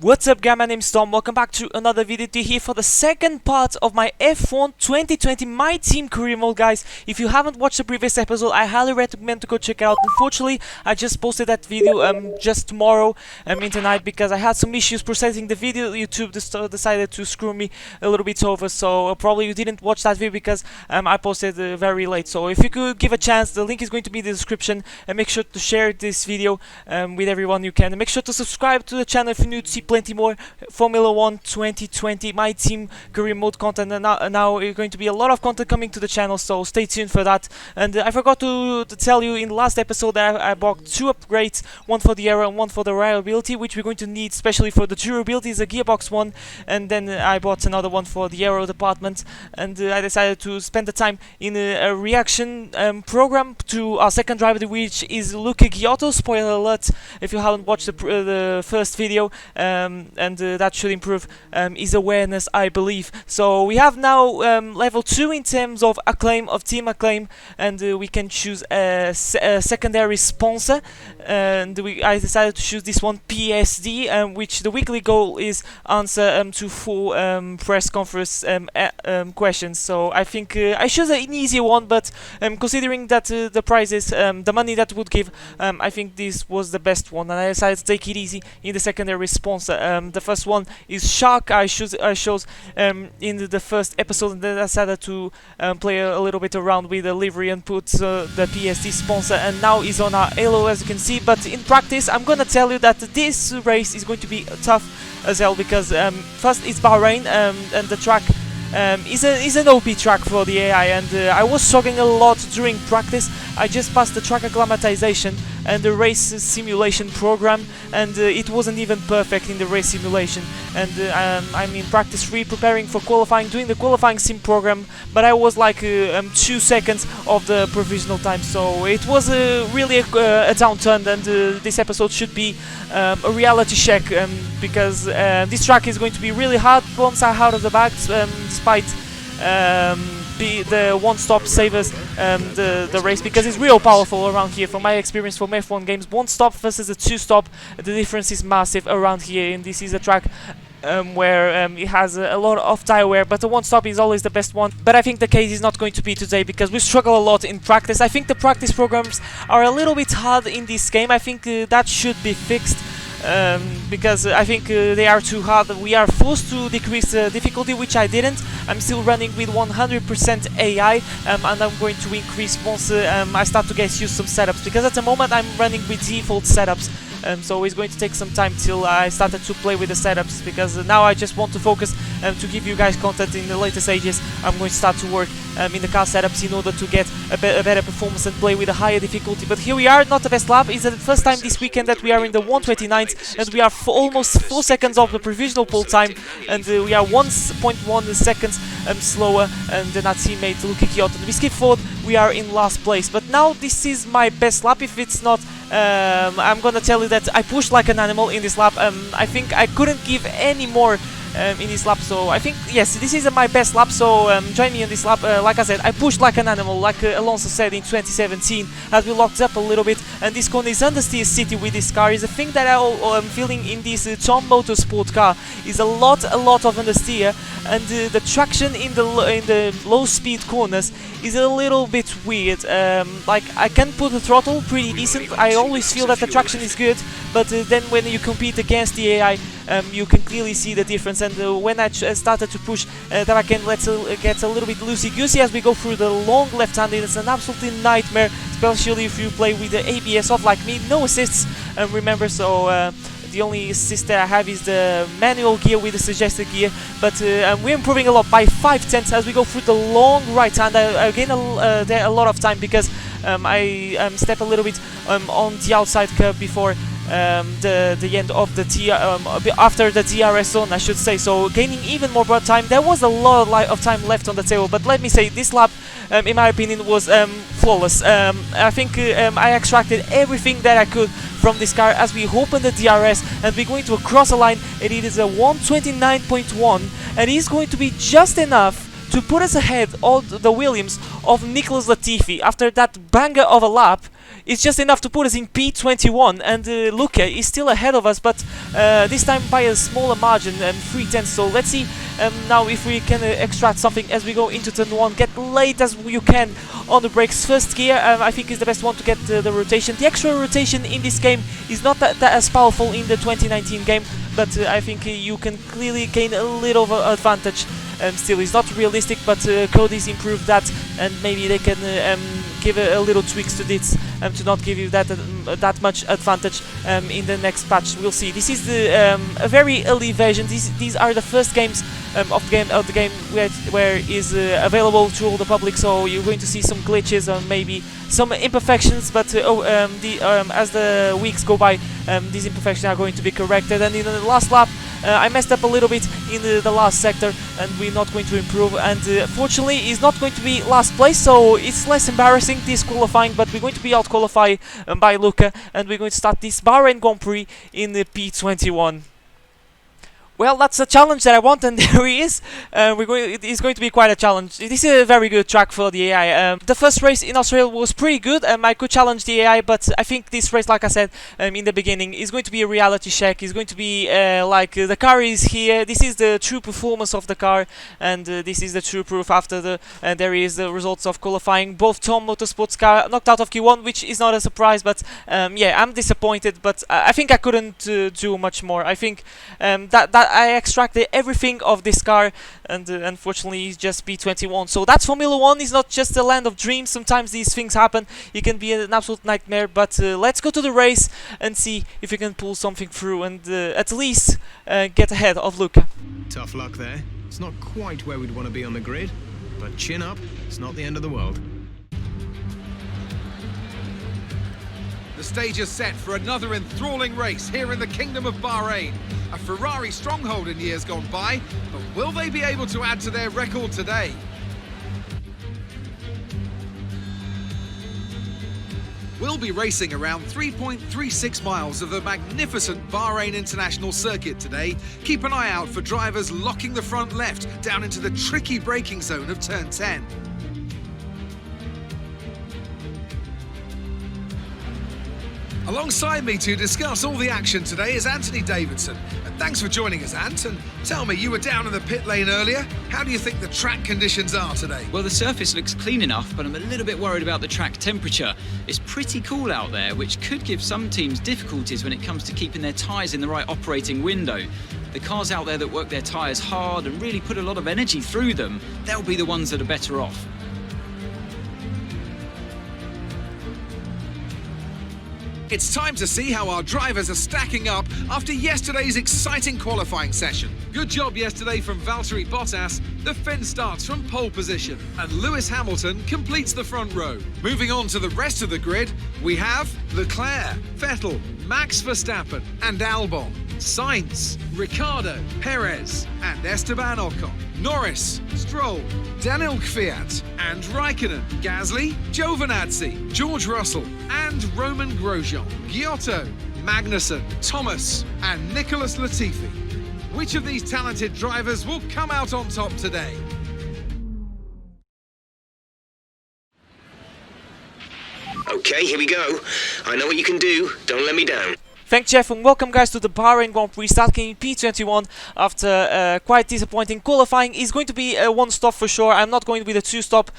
What's up guys, my name is Tom, welcome back to another video here for the second part of my F1 2020 My Team Career Mode, guys. If you haven't watched the previous episode, I highly recommend to go check it out. Unfortunately, I just posted that video just tomorrow in tonight because I had some issues processing the video. YouTube decided to screw me a little bit over, so probably you didn't watch that video because I posted very late. So if you could give a chance, the link is going to be in the description, and make sure to share this video with everyone you can, and make sure to subscribe to the channel if you're new to see plenty more Formula 1 2020 My Team Career Mode content. And now it's going to be a lot of content coming to the channel, so stay tuned for that. And I forgot to tell you in the last episode that I bought two upgrades, one for the aero and one for the reliability, which we're going to need especially for the durability. Is a gearbox one, and then I bought another one for the aero department. And I decided to spend the time in a reaction program to our second driver, which is Luca Giotto. Spoiler alert if you haven't watched the first video, and that should improve his awareness, I believe. So we have now level 2 in terms of acclaim, of team acclaim, and we can choose a secondary sponsor. And I decided to choose this one, PSD, which the weekly goal is answer to 4 press conference questions. So I think I chose an easier one, but considering that the prizes, the money that would give, I think this was the best one, and I decided to take it easy in the secondary sponsor. The first one is Shark. I chose in the first episode, and then I decided to play a little bit around with the livery and put the PSD sponsor, and now he's on our halo, as you can see. But in practice, I'm gonna tell you that this race is going to be tough as hell, because first it's Bahrain, and the track is an OP track for the AI, and I was struggling a lot during practice. I just passed the track acclimatization and the race simulation program, and it wasn't even perfect in the race simulation. And I'm in practice 3 preparing for qualifying, doing the qualifying sim program, but I was like 2 seconds of the provisional time, so it was really a downturn. And this episode should be a reality check, because this track is going to be really hard once I'm out of the bag, despite the one-stop savers the race, because it's real powerful around here. From my experience from F1 games, one-stop versus a 2-stop, the difference is massive around here, and this is a track where it has a lot of tire wear, but the one-stop is always the best one. But I think the case is not going to be today, because we struggle a lot in practice. I think the practice programs are a little bit hard in this game. I think that should be fixed, because I think they are too hard. We are forced to decrease the difficulty, which I didn't. I'm still running with 100% AI, and I'm going to increase once I start to get used to some setups, because at the moment I'm running with default setups. So it's going to take some time till I started to play with the setups, because now I just want to focus to give you guys content in the later stages. I'm going to start to work in the car setups in order to get a better performance and play with a higher difficulty. But here we are, not the best lap. It's the first time this weekend that we are in the 129th, and we are almost 4 seconds off the provisional pole time, and we are 1.1 seconds slower than our teammate Luca Giotto. We skip forward, we are in last place. But now this is my best lap. If it's not, I'm gonna tell you that I pushed like an animal in this lap. I think I couldn't give any more in this lap, so I think, yes, this is my best lap. So join me in this lap. Like I said, I pushed like an animal, like Alonso said in 2017, as we locked up a little bit. And this corner is understeer city with this car. Is a thing that I'm feeling in this Tom Motorsport car, is a lot of understeer, and the traction in the low speed corners is a little bit weird. Like, I can put the throttle pretty decent. I always feel that the traction is good, but then when you compete against the AI, you can clearly see the difference. And when I started to push, that I can gets a little bit loosey-goosey as we go through the long left-hand. It's an absolutely nightmare, especially if you play with the ABS off like me. No assists, remember, so the only assist that I have is the manual gear with the suggested gear. But we're improving a lot by 5/10 as we go through the long right hand. I gain a lot of time, because I step a little bit on the outside curve before the end of the after the DRS zone, I should say, so gaining even more time. There was a lot of time left on the table, but let me say, this lap, in my opinion, was flawless. I think I extracted everything that I could from this car as we open the DRS, and we're going to cross a line, and it is a 129.1, and it is going to be just enough to put us ahead of the Williams of Nicholas Latifi. After that banger of a lap, it's just enough to put us in P21, and Luca is still ahead of us, but this time by a smaller margin, 3/10. So let's see now if we can extract something as we go into turn 1. Get late as you can on the brakes. First gear, I think, is the best one to get the rotation. The extra rotation in this game is not that as powerful in the 2019 game, but I think you can clearly gain a little of advantage. Still, it's not realistic, but Cody's improved that, and maybe they can give a little tweaks to this to not give you that much advantage in the next patch. We'll see. This is the a very early version. These are the first games of the game where is available to all the public. So you're going to see some glitches and maybe some imperfections, but as the weeks go by, these imperfections are going to be corrected. And in the last lap, I messed up a little bit in the last sector, and we're not going to improve. And fortunately, it's not going to be last place, so it's less embarrassing this qualifying. But we're going to be out qualified by Luca, and we're going to start this Bahrain Grand Prix in the P21. Well, that's a challenge that I want, and there he is. It's going to be quite a challenge. This is a very good track for the AI. The first race in Australia was pretty good. I could challenge the AI, but I think this race, like I said in the beginning, is going to be a reality check. It's going to be like the car is here. This is the true performance of the car, and this is the true proof after there is the results of qualifying. Both Tom Motorsport's car knocked out of Q1, which is not a surprise, but yeah, I'm disappointed. But I think I couldn't do much more. I think that I extracted everything of this car, and unfortunately it's just P21. So that's Formula 1. It's not just a land of dreams. Sometimes these things happen. It can be an absolute nightmare, but let's go to the race and see if we can pull something through and at least get ahead of Luca. Tough luck there. It's not quite where we'd want to be on the grid, but chin up, it's not the end of the world. The stage is set for another enthralling race here in the Kingdom of Bahrain. A Ferrari stronghold in years gone by, but will they be able to add to their record today? We'll be racing around 3.36 miles of the magnificent Bahrain International Circuit today. Keep an eye out for drivers locking the front left down into the tricky braking zone of turn 10. Alongside me to discuss all the action today is Anthony Davidson. And thanks for joining us, Ant. And tell me, you were down in the pit lane earlier. How do you think the track conditions are today? Well, the surface looks clean enough, but I'm a little bit worried about the track temperature. It's pretty cool out there, which could give some teams difficulties when it comes to keeping their tyres in the right operating window. The cars out there that work their tyres hard and really put a lot of energy through them, they'll be the ones that are better off. It's time to see how our drivers are stacking up after yesterday's exciting qualifying session. Good job yesterday from Valtteri Bottas. The Finn starts from pole position, and Lewis Hamilton completes the front row. Moving on to the rest of the grid, we have Leclerc, Vettel, Max Verstappen and Albon, Sainz, Ricciardo, Perez and Esteban Ocon, Norris, Stroll, Daniel Kvyat and Raikkonen, Gasly, Giovinazzi, George Russell and Roman Grosjean, Giotto, Magnussen, Thomas and Nicholas Latifi. Which of these talented drivers will come out on top today? Okay, here we go. I know what you can do. Don't let me down. Thanks, Jeff, and welcome, guys, to the Bahrain Grand Prix, starting in P21 after quite disappointing qualifying. Is going to be a one-stop for sure. I'm not going with a two-stop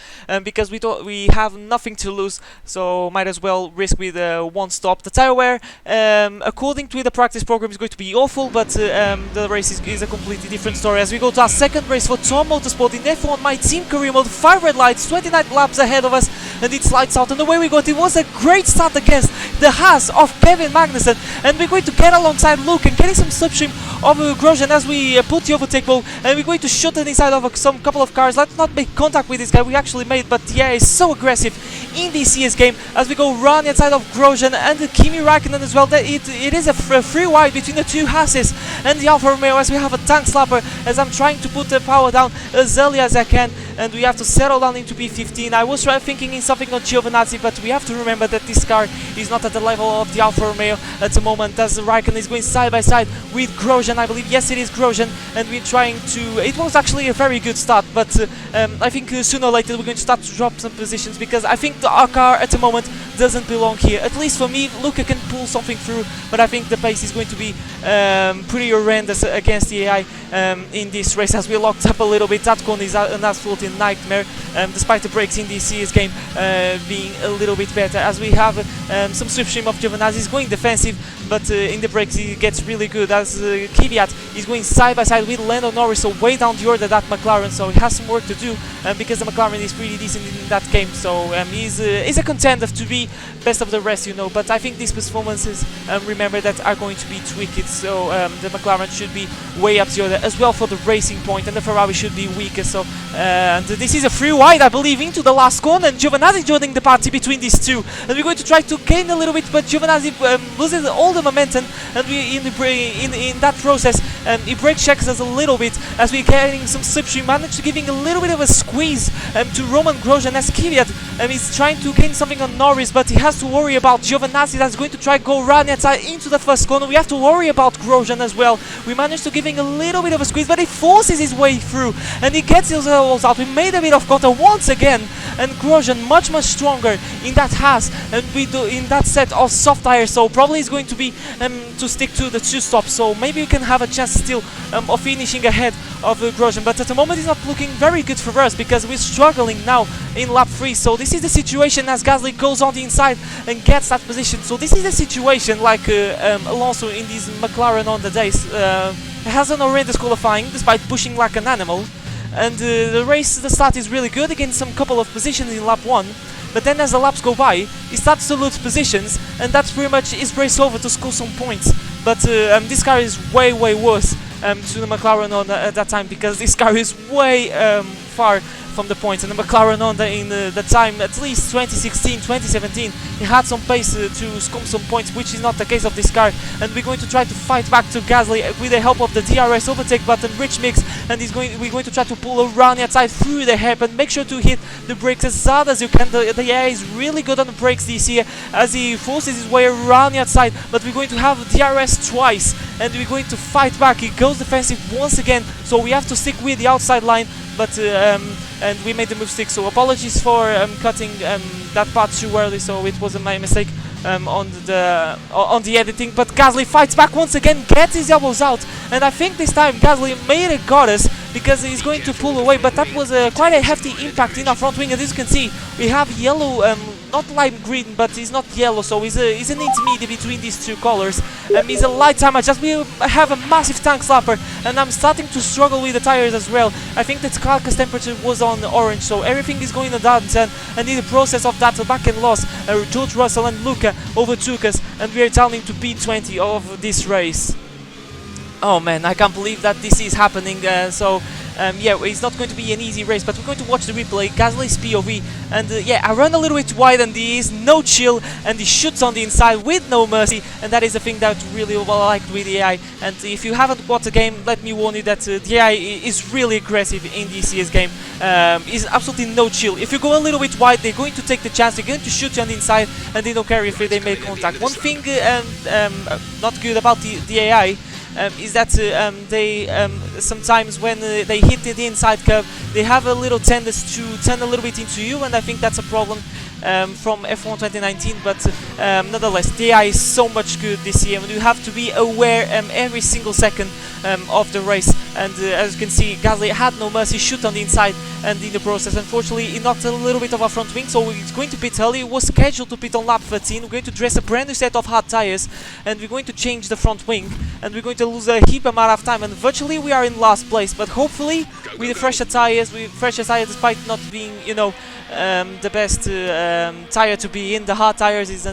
because we have nothing to lose, so might as well risk with a one-stop. The tire wear, according to the practice program, is going to be awful, but the race is a completely different story. As we go to our second race for Tom Motorsport in F1 My Team career mode, 5 red lights, 29 laps ahead of us, and it's lights out. And the way we got it was a great start against the Haas of Kevin Magnussen. And we're going to get alongside Luke and getting some slipstream of Grosjean as we put the overtake ball, and we're going to shoot it inside of some couple of cars. Let's not make contact with this guy we actually made, but yeah, he's so aggressive in this year's game as we go round inside of Grosjean and Kimi Raikkonen as well. That it is a free wide between the two Haas's and the Alfa Romeo as we have a tank slapper as I'm trying to put the power down as early as I can. and we have to settle down into P15. I was thinking in something on Giovinazzi, but we have to remember that this car is not at the level of the Alfa Romeo at the moment, as Raikkonen is going side by side with Grosjean. I believe, yes, it is Grosjean, and we're trying to... It was actually a very good start, but I think sooner or later we're going to start to drop some positions, because I think our car at the moment doesn't belong here. At least for me, Luca can pull something through, but I think the pace is going to be pretty horrendous against the AI in this race, as we locked up a little bit. That corner is an absolute nightmare, despite the brakes in this CS game being a little bit better, as we have some slipstream of Giovinazzi. Is going defensive, but in the brakes he gets really good, as Kvyat is going side by side with Lando Norris, so way down the order that McLaren, so he has some work to do, because the McLaren is pretty decent in that game, so he's a contender to be best of the rest, you know. But I think these performances, remember, that are going to be tweaked, so the McLaren should be way up the order as well for the racing point, and the Ferrari should be weaker. So and this is a free wide, I believe, into the last corner, and Giovinazzi joining the party between these two, and we're going to try to gain a little bit, but Giovinazzi loses all the momentum, and we in that process he brake checks us a little bit, as we're getting some slipstream, managed to giving a little bit of a squeeze to Roman Grosjean, as Kvyat is trying to gain something on Norris, but he has to worry about Giovinazzi that's going to try go run outside into the first corner. We have to worry about Grosjean as well. We managed to giving a little bit of a squeeze, but he forces his way through, and he gets his elbows out. We made a bit of contact once again, and Grosjean much stronger in that Haas, and we do in that set of soft tires, so probably is going to be to stick to the 2 stops, so maybe we can have a chance still of finishing ahead of Grosjean. But at the moment it's not looking very good for us, because we're struggling now in lap 3. So this is the situation, as Gasly goes on the inside and gets that position. So this is the situation, like Alonso in these McLaren on the days has an horrendous qualifying despite pushing like an animal, and the start is really good against some couple of positions in lap 1, but then as the laps go by he starts to lose positions, and that's pretty much his race over to score some points. But this car is way worse to the McLaren on at that time, because this car is way far from the points, and the McLaren on in the time, at least 2016, 2017, he had some pace to score some points, which is not the case of this car. And we're going to try to fight back to Gasly with the help of the DRS overtake button, rich mix, and we're going to try to pull around the outside through the hairpin, and make sure to hit the brakes as hard as you can. The AI is really good on the brakes this year, as he forces his way around the outside, but we're going to have DRS twice, and we're going to fight back. He goes defensive once again, so we have to stick with the outside line, but and we made the mistake, so apologies for cutting that part too early, so it was my mistake on the editing. But Gasly fights back once again, gets his elbows out, and I think this time Gasly may have got us, because he's going to pull away, but that was quite a hefty impact in our front wing. And as you can see, we have yellow, not lime green, but he's not yellow, so he's an intermediate between these two colors. He's a light timer, just we have a massive tank slapper, and I'm starting to struggle with the tires as well. I think that carcass temperature was on orange, so everything is going down, and in the process of that back end loss, George Russell and Luca overtook us, and we are down into P20 of this race. Oh man, I can't believe that this is happening. Yeah, it's not going to be an easy race, but we're going to watch the replay. Gasly's POV, and yeah, I run a little bit wide, and he is no chill, and he shoots on the inside with no mercy, and that is the thing that really well I liked with the AI. And if you haven't watched the game, let me warn you that the AI is really aggressive in this CS game. Is absolutely no chill. If you go a little bit wide, they're going to take the chance, they're going to shoot you on the inside, and they don't care if they make contact. One thing not good about the AI is that they sometimes when they hit the inside curve, they have a little tendency to turn a little bit into you, and I think that's a problem from F1 2019. But nonetheless, the AI is so much good this year, and you have to be aware every single second of the race. And as you can see, Gasly had no mercy, shoot on the inside, and in the process, unfortunately, he knocked a little bit of our front wing, so it's going to pit early. It was scheduled to pit on lap 13. We're going to dress a brand new set of hard tires, and we're going to change the front wing, and we're going to lose a heap amount of time, and virtually we are in last place. But hopefully, with the fresher tires, despite not being, you know, the best tire to be in, the hard tires is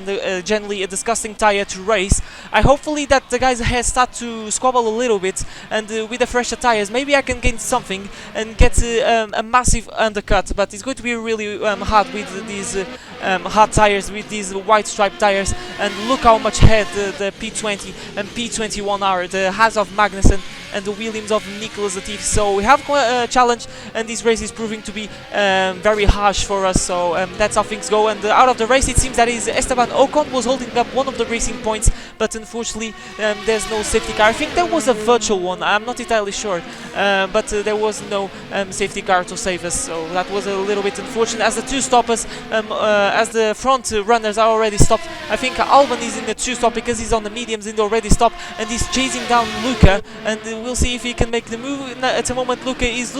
generally a disgusting tire to race. I hopefully that the guys ahead start to squabble a little bit, and with the fresher tires, maybe I can gain something and get a massive undercut. But it's going to be really hard with these hard tires, with these white striped tires. And look how much ahead the P20 and P21 are. The Haas of Magnussen and the Williams of Nicholas Latifi. So we have a challenge, and this race is proving to be very harsh for us. So that's how things go. And out of the race, it seems that is Esteban Ocon was holding up one of the racing points, but unfortunately there's no safety car. I think there was a virtual one, I'm not entirely sure, but there was no safety car to save us, so that was a little bit unfortunate, as the two stoppers, as the front runners are already stopped. I think Albon is in the two stop because he's on the mediums and already stopped, and he's chasing down Luca, and we'll see if he can make the move. At the moment Luca is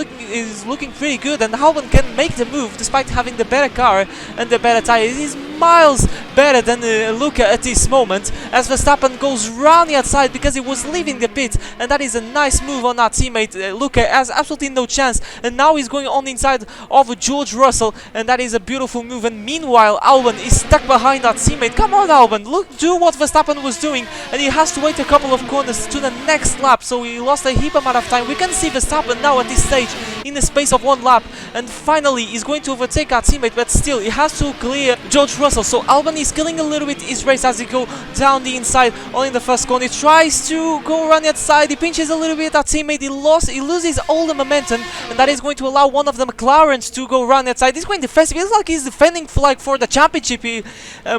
looking pretty good, and Albon can make the move despite having the better car and the better tires. He's miles better than Luca at this moment, as Verstappen goes round the outside because he was leaving the pit, and that is a nice move on our teammate. Luca has absolutely no chance, and now he's going on the inside of George Russell, and that is a beautiful move. And meanwhile Albon is stuck behind our teammate. Come on Albon, look, do what Verstappen was doing, and he has to wait a couple of corners to the next lap, so he lost a heap amount of time. We can see Verstappen now at this stage in the space of one lap, and finally he's going to overtake our teammate, but still he has to clear George Russell. So Albon is killing a little bit his race as he go down the inside, only in the first corner. He tries to go around the outside, he pinches a little bit our teammate, he loses all the momentum, and that is going to allow one of the McLarens to go around the outside. He's going defensive, it's like he's defending for the championship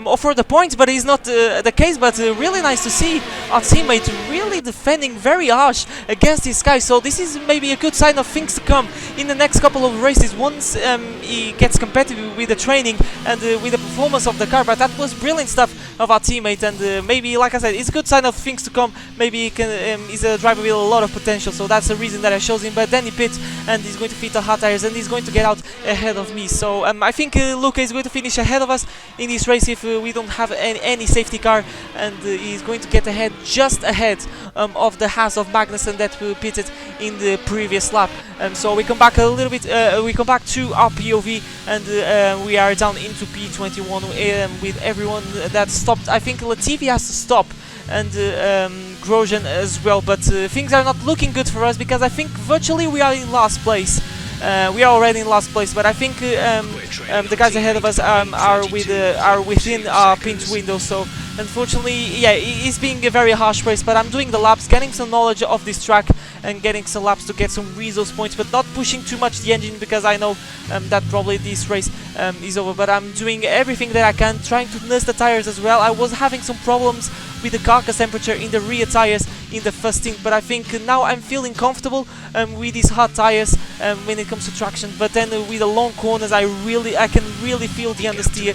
or for the points, but it's not the case. But really nice to see our teammate really defending very harsh against this guy. So this is maybe a good sign of things to come in the next couple of races once he gets competitive with the training and with the performance of the car. But that was brilliant stuff of our teammate, and maybe, like I said, it's a good sign of things to come. Maybe he can, he's a driver with a lot of potential, so that's the reason that I chose him. But then he pits, and he's going to fit the hard tires, and he's going to get out ahead of me. So I think Luca is going to finish ahead of us in this race if we don't have any safety car, and he's going to get ahead, just ahead of the Haas of Magnussen that we pitted in the previous lap. So we come back a little bit, we come back to our POV, and we are down into P21 with everyone that stopped. I think Latifi has to stop, and Grosjean as well, but things are not looking good for us because I think virtually we are in last place. We are already in last place, but I think the guys ahead of us are within our pinch window. So unfortunately, yeah, it's being a very harsh race, but I'm doing the laps, getting some knowledge of this track and getting some laps to get some resource points, but not pushing too much the engine because I know that probably this race is over. But I'm doing everything that I can, trying to nurse the tires as well. I was having some problems with the carcass temperature in the rear tires in the first stint, but I think now I'm feeling comfortable with these hard tires when it comes to traction. But then with the long corners, I can really feel the understeer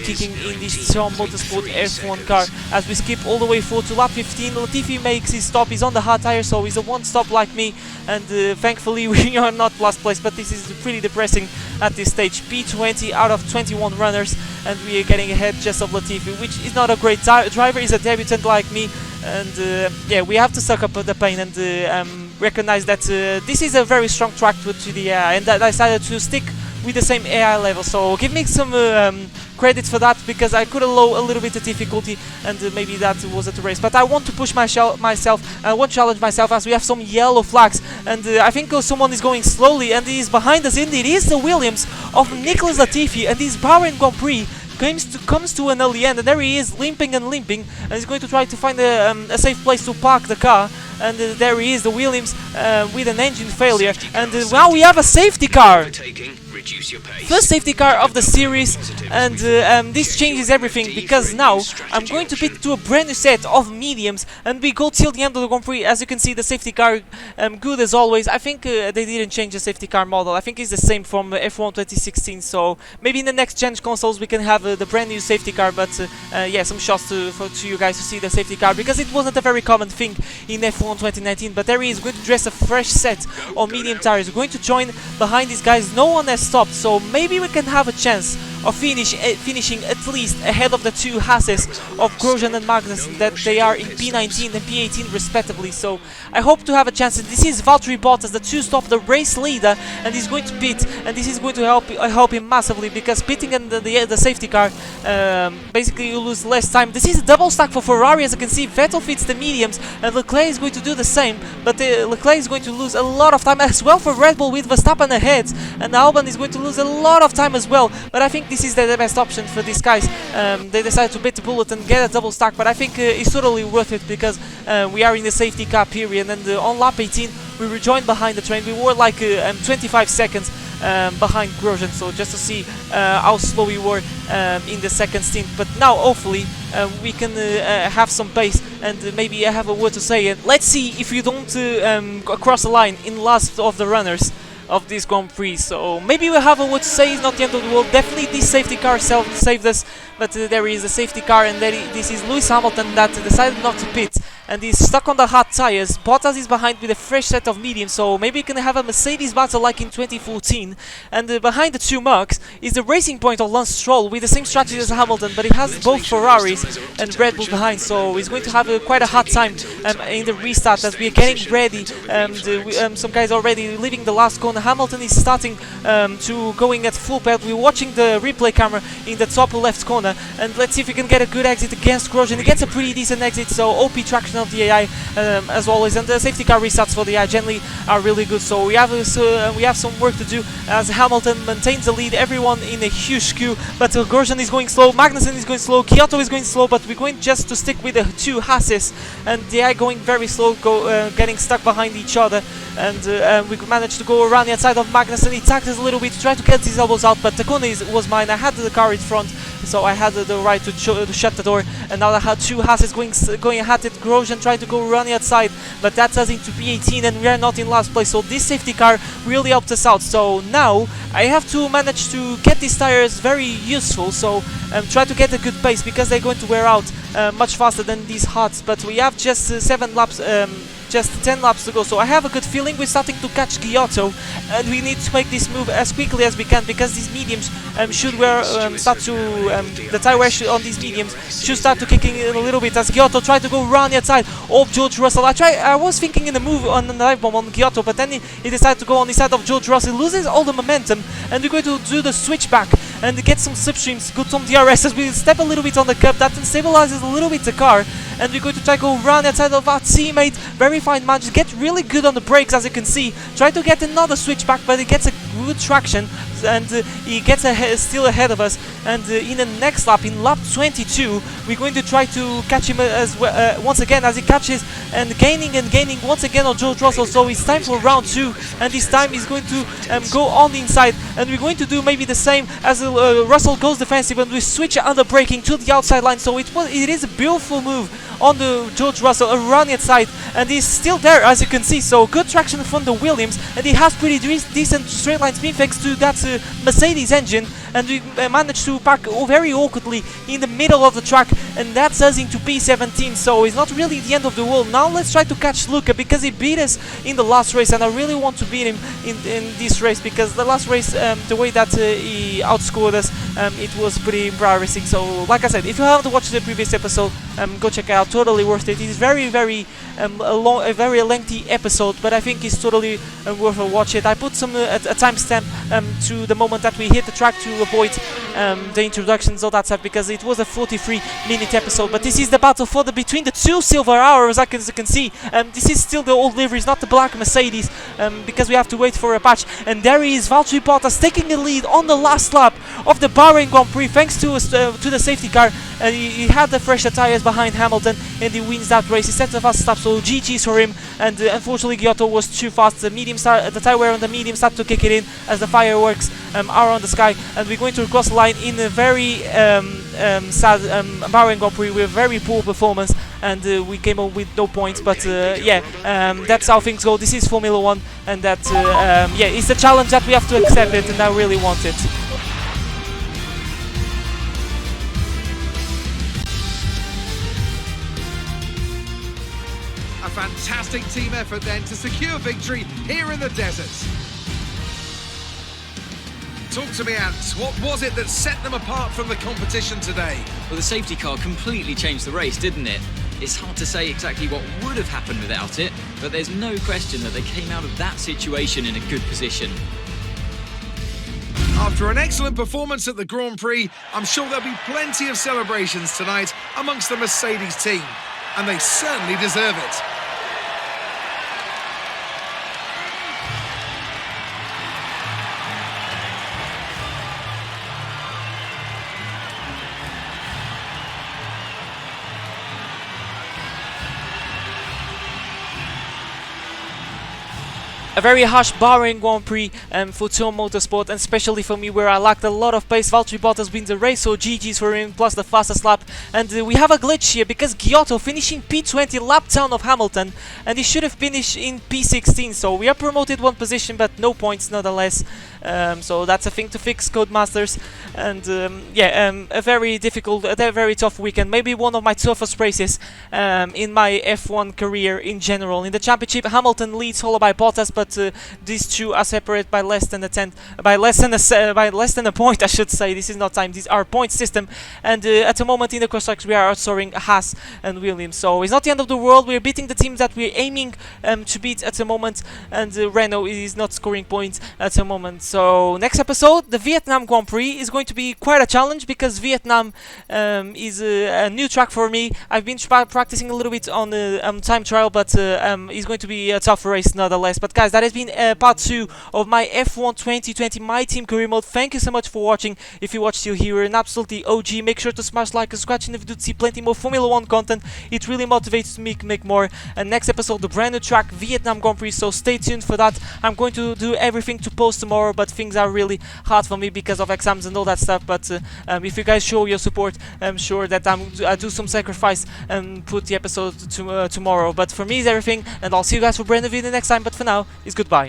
kicking in this Motorsport F1 car. As we skip all the way forward to lap 15, Latifi makes his stop. He's on the hard tire, so he's a one stop like me, and thankfully we are not last place, but this is pretty depressing at this stage. P20 out of 21 runners, and we are getting ahead just of Latifi, which is not a great driver. He's a debutant like me, and yeah, we have to suck up the pain and recognize that this is a very strong track to the AI, and I decided to stick with the same AI level. So give me some credit for that, because I could allow a little bit of difficulty, and maybe that was at the race. But I want to push myself, I want to challenge myself, as we have some yellow flags, and I think someone is going slowly, and he is behind us. Indeed, it is the Williams of Nicholas Latifi, and this Bahrain Grand Prix comes to an early end, and there he is, limping, and he's going to try to find a safe place to park the car. And there he is, the Williams with an engine failure, and now we have a safety car. First safety car of the series, and this changes everything, because now I'm going to pit to a brand new set of mediums, and we go till the end of the Grand Prix. As you can see, the safety car good as always. I think they didn't change the safety car model. I think it's the same from F1 2016, so maybe in the next gen consoles we can have the brand new safety car. But yeah, some shots to you guys to see the safety car, because it wasn't a very common thing in F1 2019. But there he is, going to dress a fresh set of medium tires, going to join behind these guys. No one has stopped, so maybe we can have a chance of finishing at least ahead of the two Haases of Grosjean and Magnussen, that they are in P19 and P18 respectively. So I hope to have a chance. This is Valtteri Bottas, the two-stop, the race leader, and he's going to pit, and this is going to help him massively, because pitting in the safety car, basically you lose less time. This is a double stack for Ferrari. As you can see, Vettel fits the mediums, and Leclerc is going to do the same, but Leclerc is going to lose a lot of time as well for Red Bull with Verstappen ahead, and Albon is going to lose a lot of time as well. But I think think this is the best option for these guys. They decided to bait the bullet and get a double stack, but I think it's totally worth it because we are in the safety car period, and on lap 18 we rejoined behind the train. We were like 25 seconds behind Grosjean, so just to see how slow we were in the second stint. But now hopefully we can have some pace and maybe have a word to say. And let's see if you don't cross the line in last of the runners of this Grand Prix. So maybe we'll have a word to say. It's not the end of the world. Definitely this safety car saved us, but there is a safety car, and this is Lewis Hamilton that decided not to pit, and he's stuck on the hot tires. Bottas is behind with a fresh set of mediums, so maybe we can have a Mercedes battle like in 2014. And behind the two marks is the Racing Point of Lance Stroll with the same strategy as Hamilton, but he has both Ferraris and Red Bull behind, so he's going to have quite a hard time in the restart as we are getting ready. Some guys already leaving the last corner. Hamilton is starting to going at full pedal. We're watching the replay camera in the top left corner, and let's see if we can get a good exit against Grosjean. He gets a pretty decent exit, so OP traction of the AI as always, and the safety car restarts for the AI generally are really good. So we have some work to do as Hamilton maintains the lead. Everyone in a huge queue, but Grosjean is going slow, Magnussen is going slow, Kyoto is going slow, but we're going just to stick with the two Hasses, and the AI going very slow, getting stuck behind each other. And we managed to go around the outside of Magnussen. He tagged us a little bit to try to get his elbows out, but the corner was mine. I had the car in front, so I had the right to shut the door. And now I had two Hasses going at it. Grosjean trying to go around the outside, but that does into P18, and we are not in last place. So this safety car really helped us out. So now I have to manage to get these tires very useful. So try to get a good pace because they're going to wear out much faster than these hards. But we have just 7 laps. Just 10 laps to go, so I have a good feeling we're starting to catch Giotto, and we need to make this move as quickly as we can because these mediums should the tire wear on these mediums should start to kicking in a little bit as Giotto tried to go around the outside of George Russell. I was thinking in the move on the dive bomb on Giotto, but then he decided to go on the side of George Russell. He loses all the momentum, and we're going to do the switchback and get some slipstreams. Good on DRS as we step a little bit on the curb. That stabilizes a little bit the car, and we're going to try to go around the outside of our teammate. Very fine manage, get really good on the brakes as you can see. Try to get another switchback, but he gets a good traction, and he gets still ahead of us. And in the next lap, in lap 22, we're going to try to catch him as well, once again as he catches and gaining once again on George Russell. So it's time for round 2, and this time he's going to go on the inside, and we're going to do maybe the same as Russell goes defensive, and we switch under braking to the outside line. So it is a beautiful move on the George Russell around the outside, and he's still there as you can see. So good traction from the Williams, and he has pretty decent straight line speed thanks to that Mercedes engine, and we managed to park very awkwardly in the middle of the track, and that's us into P17. So it's not really the end of the world. Now let's try to catch Luca because he beat us in the last race, and I really want to beat him in this race because the last race, the way that he outscored us, it was pretty embarrassing. So like I said, if you haven't watched the previous episode, go check it out. Totally worth it. It's very a very lengthy episode, but I think it's totally worth a watch. I put some a timestamp to the moment that we hit the track to avoid the introductions, all that stuff, because it was a 43-minute episode. But this is the battle for between the two silver hours, as you can see. This is still the old liveries, not the black Mercedes, because we have to wait for a patch. And there he is, Valtteri Bottas taking the lead on the last lap of the Bahrain Grand Prix thanks to the safety car. He had the fresher tires behind Hamilton, and he wins that race. He sets a fast stop, so GG's for him. And unfortunately Giotto was too fast. The tire wear on the medium started to kick it in as the fireworks are on the sky, and we're going to cross the line in a very sad Bahrain Grand Prix with a very poor performance, and we came up with no points. But that's how things go. This is Formula 1, and that it's a challenge that we have to accept it, and I really want it. A fantastic team effort then to secure victory here in the desert. Talk to me, Ants. What was it that set them apart from the competition today? Well, the safety car completely changed the race, didn't it? It's hard to say exactly what would have happened without it, but there's no question that they came out of that situation in a good position. After an excellent performance at the Grand Prix, I'm sure there'll be plenty of celebrations tonight amongst the Mercedes team, and they certainly deserve it. A very harsh Bahrain Grand Prix for Tour Motorsport, and especially for me, where I lacked a lot of pace. Valtteri Bottas wins the race, so GG's for him, plus the fastest lap. And we have a glitch here because Giotto finishing P20 lap down of Hamilton, and he should have finished in P16. So we are promoted one position, but no points nonetheless. So that's a thing to fix, Codemasters. And a very difficult, a very tough weekend. Maybe one of my toughest races in my F1 career in general. In the championship, Hamilton leads, followed by Bottas, but these two are separated by less than a point, I should say. This is not time; these are point system. And at the moment in the constructors, we are outsoaring Haas and Williams. So it's not the end of the world. We're beating the teams that we're aiming to beat at the moment, and Renault is not scoring points at the moment. So next episode, the Vietnam Grand Prix is going to be quite a challenge because Vietnam is a new track for me. I've been practicing a little bit on the time trial, but it's going to be a tough race nonetheless. But guys, that has been part 2 of my F1 2020 My Team Career Mode. Thank you so much for watching. If you watched till here, you're an absolutely OG. Make sure to smash like and subscribe if you do see plenty more Formula 1 content. It really motivates me to make more. And next episode, the brand new track, Vietnam Grand Prix, so stay tuned for that. I'm going to do everything to post tomorrow, but things are really hard for me because of exams and all that stuff. But if you guys show your support, I'm sure that I do some sacrifice and put the episode tomorrow. But for me, it's everything, and I'll see you guys for brand new video next time. But for now, it's goodbye.